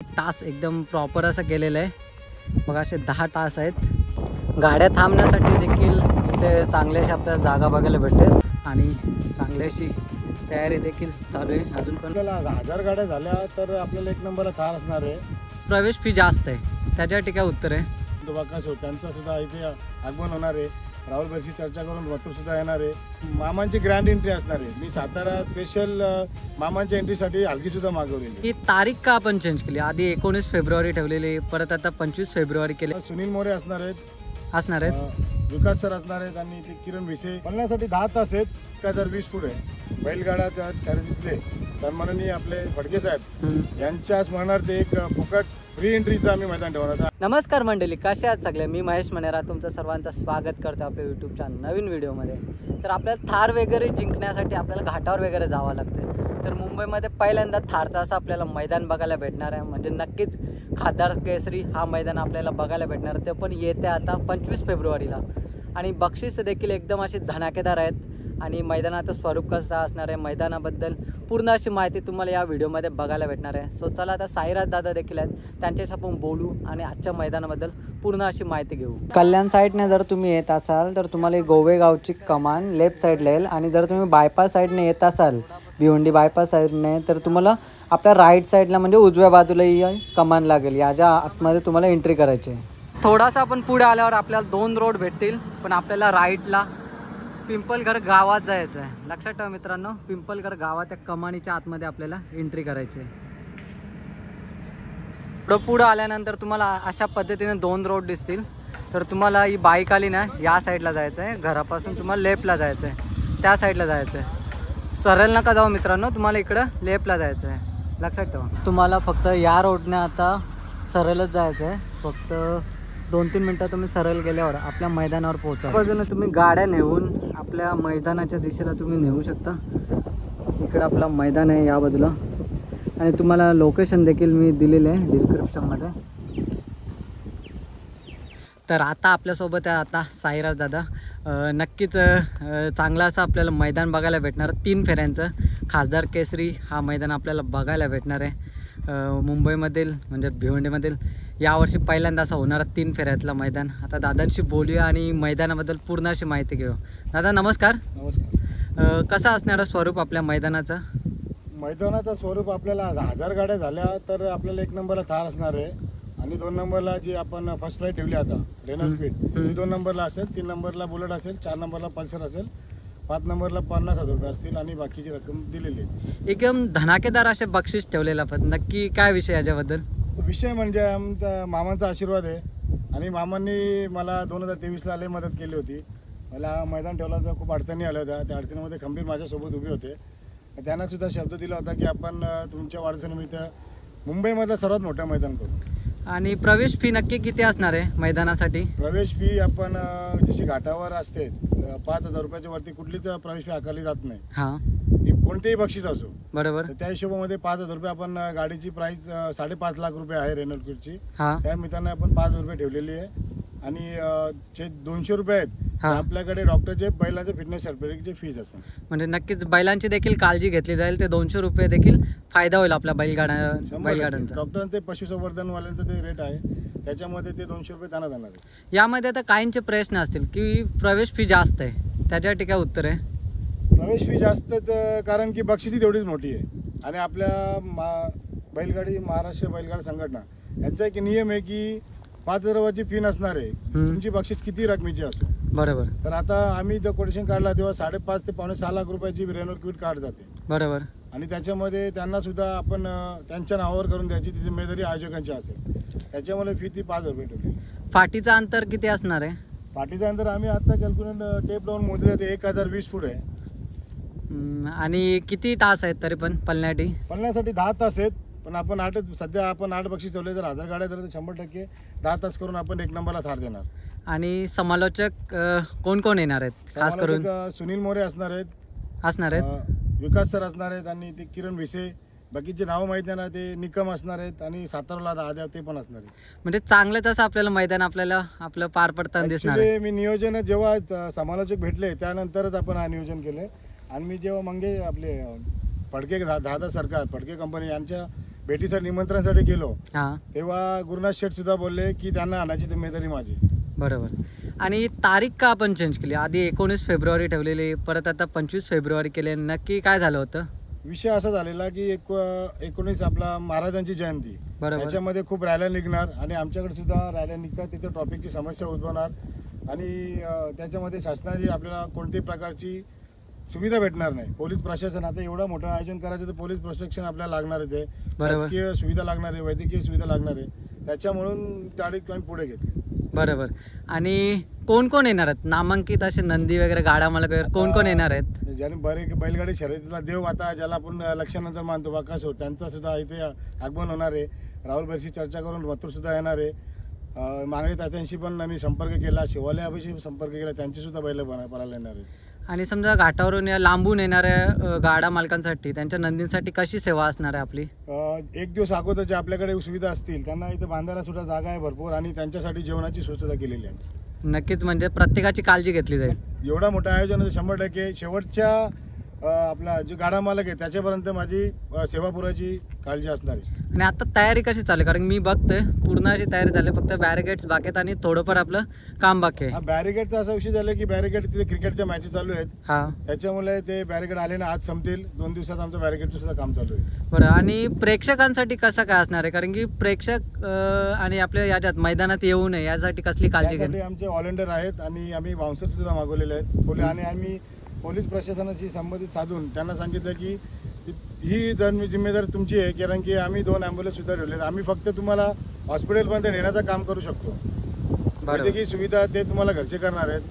तास एकदम प्रॉपर असं केलेलं आहे बघा. असे 10 तास आहेत. गाड्या थांबण्यासाठी देखील इथे चांगल्याशी आपल्याला जागा बघायला भेटेल आणि चांगल्याशी तयारी देखील चालू आहे. अजून पण आपल्याला 1000 गाड्या झाल्या तर आपल्याला एक नंबरला थार असणार आहे. प्रवेश फी जास्त आहे त्याच्यासाठी काय उत्तर आहे? तो बकास हो त्यांचा सुद्धा इथे आगमन होणार आहे. राहुल बर्शी चर्चा करून मथुर सुद्धा येणार आहे. मामांची ग्रँड एंट्री असणार आहे. मी सातारा स्पेशल मामांच्या एंट्रीसाठी हलकी सुद्धा मागवलेली. ही तारीख का आपण चेंज केली? आधी 19 फेब्रुवारी ठेवलेली, परत आता 25 फेब्रुवारी केली. सुनील मोरे असणार आहेत. विकास सर असणार आहेत आणि ते किरण भिसे. पळण्यासाठी 10 तास आहेत. 1020 पुढे बैलगाडा त्या शर्यतीतले सन्माननीय आपले फडके साहेब यांच्या स्मरणार्थ एक फुकट फ्री एंट्रीचं आम्ही मैदान ठेवणार. नमस्कार मंडळी, कसे आहात सगळे? मी महेश मनेरा तुमचं सर्वांचं स्वागत करतो आपल्या यूट्यूबच्या नवीन व्हिडिओमध्ये. तर आपल्याला थार वगैरे जिंकण्यासाठी आपल्याला घाटावर वगैरे जावं लागतं. तर मुंबईमध्ये पहिल्यांदा थारचं असं आपल्याला मैदान बघायला भेटणार आहे. म्हणजे नक्कीच खासदार केसरी हा मैदान आपल्याला बघायला भेटणार. ते पण येते आता 25 फेब्रुवारीला. आणि बक्षीस देखील एकदम अशी धनाकेदार आहेत. आणि मैदानाचं स्वरूप कसं असणार आहे, मैदानाबद्दल पूर्ण अशी माहिती तुम्हाला या व्हिडिओमध्ये बघायला भेटणार आहे. सो चला आता साईराज दादा देखील आहेत, त्यांच्याशी आपण बोलू आणि आजच्या मैदानाबद्दल पूर्ण अशी माहिती घेऊ. कल्याण साईडने जर तुम्ही येत असाल तर तुम्हाला गोवेगावची कमान लेफ्ट साईडला येईल. आणि जर तुम्ही बायपास साईडने येत असाल, भिवंडी बायपास साईडने, तर तुम्हाला आपल्या राईट साईडला म्हणजे उजव्या बाजूला ही कमान लागेल. याच्या आतमध्ये तुम्हाला एंट्री करायची आहे. थोडासा आपण पुढे आल्यावर आपल्याला 2 रोड भेटतील, पण आपल्याला राईटला पिंपलघर गावात जायचं आहे. लक्षात ठेवा मित्रांनो, पिंपलघर गावात त्या कमानीच्या आतमध्ये आपल्याला एंट्री करायची आहे. पुढं आल्यानंतर तुम्हाला अशा पद्धतीने 2 रोड दिसतील. तर तुम्हाला ही बाईक आली ना, या साईडला जायचं आहे. घरापासून तुम्हाला लेफ्टला जायचं आहे, त्या साईडला जायचं आहे. सरळ नका जाऊ मित्रांनो, तुम्हाला इकडं लेफ्टला जायचं आहे. लक्षात ठेवा, तुम्हाला फक्त या रोडने आता सरळच जायचं आहे. फक्त 2-3 मिनटं तुम्ही सरळ गेल्यावर आपल्या मैदानावर पोहोचा. बाजूने तुम्ही गाड्या नेऊन आपल्या मैदानाच्या दिशेला तुम्ही नेऊ शकता. इकडं आपलं मैदान आहे या बाजूला. आणि तुम्हाला लोकेशन देखील मी दिलेलं आहे डिस्क्रिप्शनमध्ये. तर आता आपल्यासोबत आहे आता साईराज दादा. नक्कीच चांगलं असं आपल्याला मैदान बघायला भेटणार. 3 फेऱ्यांचं खासदार केसरी हा मैदान आपल्याला बघायला भेटणार आहे. मुंबईमधील म्हणजे भिवंडीमधील यावर्षी पहिल्यांदा असं होणार 3 फेऱ्यातलं मैदान. आता दादांशी बोलूया आणि मैदानाबद्दल पूर्ण अशी माहिती घेऊ. दादा नमस्कार. नमस्कार. कसं असणार स्वरूप आपल्या मैदानाचं? मैदानाचं स्वरूप आपल्याला 1000 गाड्या झाल्या तर आपल्याला 1 नंबरला थार असणार आहे. आणि 2 नंबरला जी आपण फर्स्ट प्राइज ठेवली आता रेनॉल्ड क्विड, ती 2 नंबरला असेल. 3 नंबरला बुलेट असेल. 4 नंबरला पल्सर असेल. 5 नंबरला 50,000 रुपये असतील आणि बाकीची रक्कम दिलेली आहे. एकदम धनाकेदार असे बक्षीस ठेवलेलं. पण नक्की काय विषय याच्याबद्दल? विषय म्हणजे आमचा मामांचा आशीर्वाद आहे. आणि मामांनी मला 2023ला लय मदत केली होती. मला मैदान ठेवला तर खूप अडचणी आल्या होत्या. त्या अडचणीमध्ये खंबीर माझ्यासोबत उभे होते. त्यांना सुद्धा शब्द दिला होता की आपण तुमच्या वाढदिवसानिमित्त मुंबईमधलं सर्वात मोठं मैदान करू. आणि प्रवेश फी नक्की किती असणार आहे मैदानासाठी? प्रवेश फी आपण जशी घाटावर असते 5,000 रुपयाच्या वरती कुठलीच प्रवेश फी आकारली जात नाही. हां, कोणतेही बक्षीस असो. बरोबर. त्या हिशोबामध्ये 5,000 रुपये आपण गाडीची प्राइस 5.5 लाख रुपये आहे रेनॉल्ड क्विडची. त्या मित्रांनो आपण 5,000 रुपये ठेवलेली आहे. आणि जे 200 रुपये आहेत आपल्याकडे डॉक्टरचे बैलाचे फिटनेस सर्टिफिकेटचे फीज असतात. म्हणजे नक्कीच बैलांची देखील काळजी घेतली जाईल. ते 200 रुपये देखील फायदा होईल आपल्या बैलगाड्यांचा. डॉक्टरांचे पशुसंवर्धनवाल्यांचं ते रेट आहे, त्याच्यामध्ये ते 200 रुपये त्यांना जाणार आहे. यामध्ये आता काहींचे प्रश्न असतील की प्रवेश फी जास्त आहे, त्याच्यासाठी काय उत्तर आहे? प्रवेश फी जास्त कारण की बक्षिसी तेवढीच मोठी आहे. आणि आपल्या बैलगाडी महाराष्ट्र बैलगाडी संघटना यांचा एक नियम आहे की 5,000 रुपयाची फी नसणार आहे, तुमची बक्षीस किती रकमेची असो. बरोबर. तर आता आम्ही जर कोटेशन काढला तेव्हा 5.5 ते 5.6 लाख रुपयाची रेनॉल्ड क्विड कार्ड जाते. बरोबर. आणि त्याच्यामध्ये त्यांना सुद्धा आपण त्यांच्या नावावर करून द्यायची, ती जिम्मेदारी आयोजकांची असेल. त्याच्यामुळे फी ती 5,000 रुपये ठेवली. फाटीचं अंतर किती असणार आहे? फाटीचं अंतर आम्ही आता कॅल्क्युलेट टेप लावून मोजले ते 1020 फूट आहे. आणि किती तास आहेत तरी पण पळण्यासाठी 10 तास आहेत. पण आपण सध्या आपण 8 बक्षीस ठेवले. जर 1000 गाड्या झाल्या तर 100% 10 तास करून आपण 1 नंबरला थार देणार. आणि समालोचक कोण कोण येणार आहेत? खास करून सुनील मोरे असणार आहेत. विकास सर असणार आहेत. आणि ते किरण भिसे. बाकीचे नाव माहित नाही ना, ते निकम असणार आहेत. आणि साताराला दादा ते पण असणार आहेत. म्हणजे चांगलं तसं आपल्याला मैदान आपलं पार पडताना दिसणार आहे. मी नियोजन जेव्हा समालोचक भेटले त्यानंतरच आपण हा नियोजन केलंय. आणि मी जेव्हा आपले फडके दादा सरकार फडके कंपनी यांच्या भेटीसाठी निमंत्रणासाठी गेलो हां तेव्हा गुरुनाथ शेठ सुद्धा बोलले की त्यांना आणायची जिम्मेदारी माझी. बरोबर. आणि तारीख का आपण चेंज केली? आधी 19 फेब्रुवारी ठेवलेली, परत आता 25 फेब्रुवारी केले. नक्की काय झालं होतं? विषय असा झालेला की 19 आपला महाराजांची जयंती, बरोबर. त्याच्यामध्ये खूप रॅल्या निघणार आणि आमच्याकडे सुद्धा रॅल्या निघतात, तिथे ट्रॉफिकची समस्या उद्भवणार आणि त्याच्यामध्ये शासनाची आपल्याला कोणत्याही प्रकारची सुविधा भेटणार नाही. पोलीस प्रशासन, आता एवढं मोठं आयोजन करायचं तर पोलीस प्रोटेक्शन आपल्याला लागणारच आहे, बरोबर. शासकीय सुविधा लागणार आहे, वैद्यकीय सुविधा लागणार आहे, त्याच्यामुळून तारीख आम्ही पुढे घेतली. बरोबर. आणि कोण कोण येणार आहेत? नामांकित असे नंदी वगैरे, गाडा मालक वगैरे कोण कोण येणार आहेत? ज्याने बैलगाडी शर्यतीतला देव, आता ज्याला आपण लक्षानंतर मानतो बाकासूर, त्यांचा सुद्धा इथे आगमन होणार आहे. राहुल बैरशी चर्चा करून मथुर सुद्धा येणार आहे. मांगडे तात्यांशी पण आम्ही संपर्क केला, शिवाले आबीशी संपर्क केला, त्यांची सुद्धा बैल पळायला येणार आहे. आणि समजा घाटावरून या लांबून येणाऱ्या गाडा मालकांसाठी, त्यांच्या नंदींसाठी कशी सेवा असणार आहे आपली? एक दिवस अगोदर जे आपल्याकडे सुविधा असतील त्यांना इथे बांधायला सुद्धा जागा आहे भरपूर आणि त्यांच्यासाठी जेवणाची सोय सुद्धा केलेली आहे. नक्कीच, म्हणजे प्रत्येकाची काळजी घेतली जाईल. एवढा मोठा आयोजन आहे, 100% शेवटच्या आपला जो गाडा मालक आहे त्याच्यापर्यंत माझी सेवा पुरायची काळजी असणार आहे. आणि आता तयारी कशी चालू आहे? कारण मी बघतोय पूर्ण अशी तयारी झाली, फक्त बॅरिकेड्स बाकी आहेत आणि थोडंफार आपलं काम बाकी आहे. हा बॅरिकेडचा असा विषय झाला की बॅरिकेड तिथे क्रिकेटच्या मॅचेस चालू आहेत, हा त्याच्यामुळे ते बॅरिकेड आले ना, आज संपतील, 2 दिवसात आमचं बॅरिकेडचं सुद्धा काम चालू आहे. बरं. आणि प्रेक्षकांसाठी कसं काय असणार आहे? कारण की प्रेक्षक आणि आपल्या याच्यात मैदानात येऊ नये यासाठी कसली काळजी त्यासाठी घेणे? आमचे व्हॉलंटियर आहेत आणि आम्ही बाउन्सर सुद्धा मागवलेले आहेत आणि आम्ही पोलीस प्रशासनाशी संबंधित साधून त्यांना सांगितलं की ही जिम्मेदारी तुमची आहे, कारण की आम्ही 2 ॲम्ब्युलन्स सुद्धा ठेवलेत. आम्ही फक्त तुम्हाला हॉस्पिटलपर्यंत नेण्याचं काम करू शकतो, वैद्यकीय सुविधा ते तुम्हाला घरचे करणार आहेत.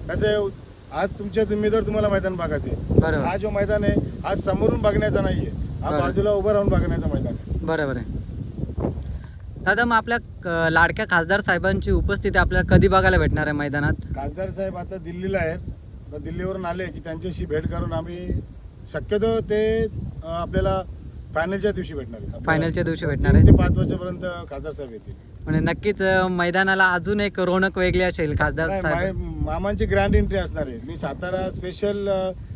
कसं आहे, आज तुमच्या जिम्मेदार तुम्हाला मैदान बघायचे. बरोबर. हा जो मैदान आहे आज समोरून बघण्याचा नाहीये, हा बरोबर. बाजूला उभं राहून बघण्याचं मैदान आहे. बरोबर आहे. दादा, मग आपल्या लाडक्या खासदार साहेबांची उपस्थिती आपल्याला कधी बघायला भेटणार आहे मैदानात? खासदार साहेब आता दिल्लीला आहेत, तर दिल्लीवरून आले की त्यांच्याशी भेट करून आम्ही शक्यतो ते आपल्याला फायनलच्या दिवशी भेटणार आहे. फायनलच्या दिवशी भेटणार आहे. 3 ते 5 वाजेपर्यंत खासदार साहेब येतील. म्हणजे नक्कीच मैदानाला अजून एक रौनक वेगळी असेल खासदार नाही, साहेब. मामांची ग्रँड एंट्री असणार आहे. मी सातारा स्पेशल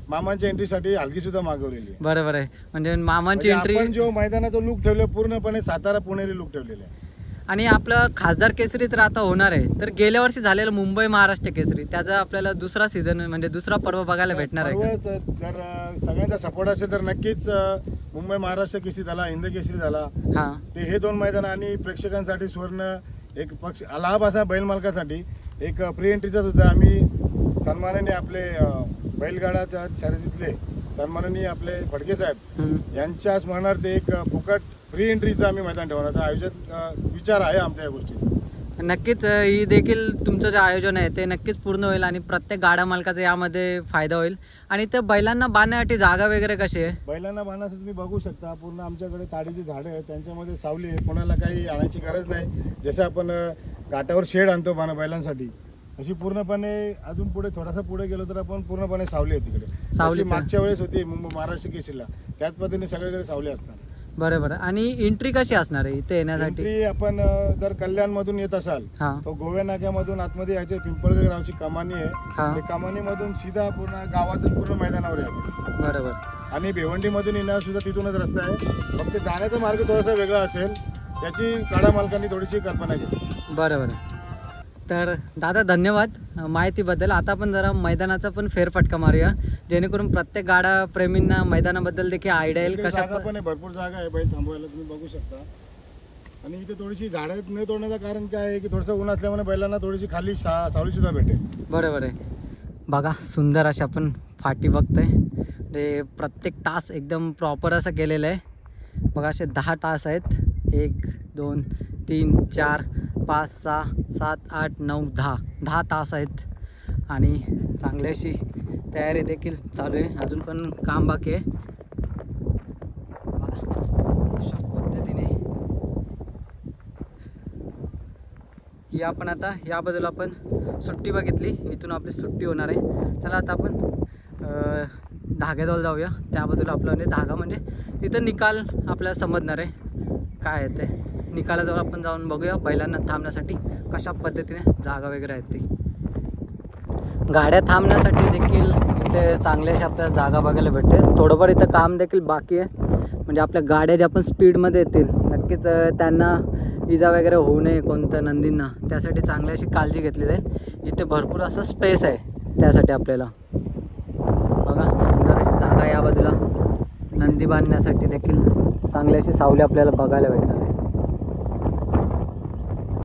मामांच्या एंट्रीसाठी हलगी सुद्धा मागवलेली आहे. बरोबर आहे. म्हणजे मामांची म्हणजे एंट्री. आपण जो मैदानाचा लुक ठेवले पूर्णपणे सातारा पुणेरी लुक ठेवलेले आहे. आणि आपलं खासदार केसरी तर आता होणार आहे, तर गेल्या वर्षी झालेलं मुंबई महाराष्ट्र केसरी, त्याचा आपल्याला दुसरा सीझन म्हणजे दुसरा पर्व बघायला भेटणार आहे का? जर सगळ्यांचा सपोर्ट असेल तर नक्कीच मुंबई महाराष्ट्र केसरी झाला, हिंद केसरी झाला, हा. ते हे 2 मैदान आणि प्रेक्षकांसाठी सुवर्ण एक पक्ष अलाहाबाद बैल मालकासाठी एक फ्री एंट्रीचा सुद्धा आम्ही सन्माननीय आपले बैलगाडा शर्यतीतले सन्माननीय आपले फडके साहेब यांच्या स्मरणार्थ एक फुकट फ्री एंट्रीचं आम्ही मैदान ठेवण्याचा आयोजन विचार आहे आमच्या या गोष्टी. नक्कीच ही देखील तुमचं जे आयोजन आहे ते नक्कीच पूर्ण होईल आणि प्रत्येक गाडा मालकाचा यामध्ये फायदा होईल. आणि ते बैलांना बांधण्यासाठी जागा वगैरे कशी आहे? बैलांना बांधण्यासाठी तुम्ही बघू शकता, पूर्ण आमच्याकडे ताडीची झाडं आहेत, त्यांच्यामध्ये सावली आहे, कोणाला काही आणायची गरज नाही. जसं आपण घाटावर शेड आणतो बैलांसाठी, अशी पूर्णपणे अजून पुढे थोडासा पुढे गेलो तर आपण पूर्णपणे सावली आहे तिकडे. सावली मागच्या वेळेस होती मुंबई महाराष्ट्र केसरीला, त्याच पद्धतीने सगळीकडे सावली असणार. बरोबर. आणि एंट्री कशी असणार आहे इथे येण्यासाठी? एंट्री आपण जर कल्याण मधून येत असाल हा. तो गोव्या नाक्यामधून आतमध्ये यायचे, पिंपळगाव गावची कमानी हा. आहे, कमानीमधून सीधा पूर्ण गावातून पूर्ण मैदानावर यायचे. बरोबर. आणि भिवंडीमधून येणार सुद्धा तिथूनच रस्ता आहे, फक्त जाण्याचा मार्ग थोडासा वेगळा असेल, त्याची गाडा मालकांनी थोडीशी कल्पना केली. बरोबर. तर दादा, धन्यवाद माहितीबद्दल. आता आपण जरा मैदानाचा पण फेरफटका मारूया, जेणेकरून प्रत्येक गाडा प्रेमींना मैदानाबद्दल देखील आयडिया येईल. इकडे जागा पण आहे, भरपूर जागा आहे बैल थांबवायला, तुम्ही बघू शकता. आणि इथे थोडीशी झाडं न तोडण्याचं कारण काय आहे की थोडंसं ऊन असल्यामुळे बैलांना थोडीशी खाली सावली सुद्धा भेटेल. बरोबर आहे. बघा, सुंदर अशी आपण फाटी बघतोय, ते प्रत्येक तास एकदम प्रॉपर असं केलेलं आहे. बघा, असे 10 तास आहेत. 1 2 3 4 5 6 7 8 9 10 तास आहेत. आणि चांगली अशी तयारी देखील चालू आहे, अजून पण काम बाकी आहे. अशा पद्धतीने ही आपण आता या बाजूला आपण सुट्टी बघितली, इथून आपली सुट्टी होणार आहे. चला आता आपण धागेजवळ जाऊया. त्या बाजूला आपला म्हणजे धागा म्हणजे तिथं निकाल आपल्याला समजणार आहे काय आहे ते. निकालाजवळ आपण जाऊन बघूया बैलांना थांबण्यासाठी कशा पद्धतीने जागा वगैरे आहेत ती. गाड्या थांबण्यासाठी देखील इथे चांगले अशा आपल्याला जागा बघायला भेटते. थोडंफार इथं काम देखील बाकी आहे, म्हणजे आपल्या गाड्या ज्या आपण स्पीडमध्ये येतील नक्कीच त्यांना इजा वगैरे होऊ नये कोणत्या नंदींना, त्यासाठी चांगली अशी काळजी घेतली जाईल. इथे भरपूर असं स्पेस आहे त्यासाठी आपल्याला. बघा सुंदर अशी जागा या बाजूला नंदी बांधण्यासाठी देखील चांगली अशी सावली आपल्याला बघायला भेटणार आहे.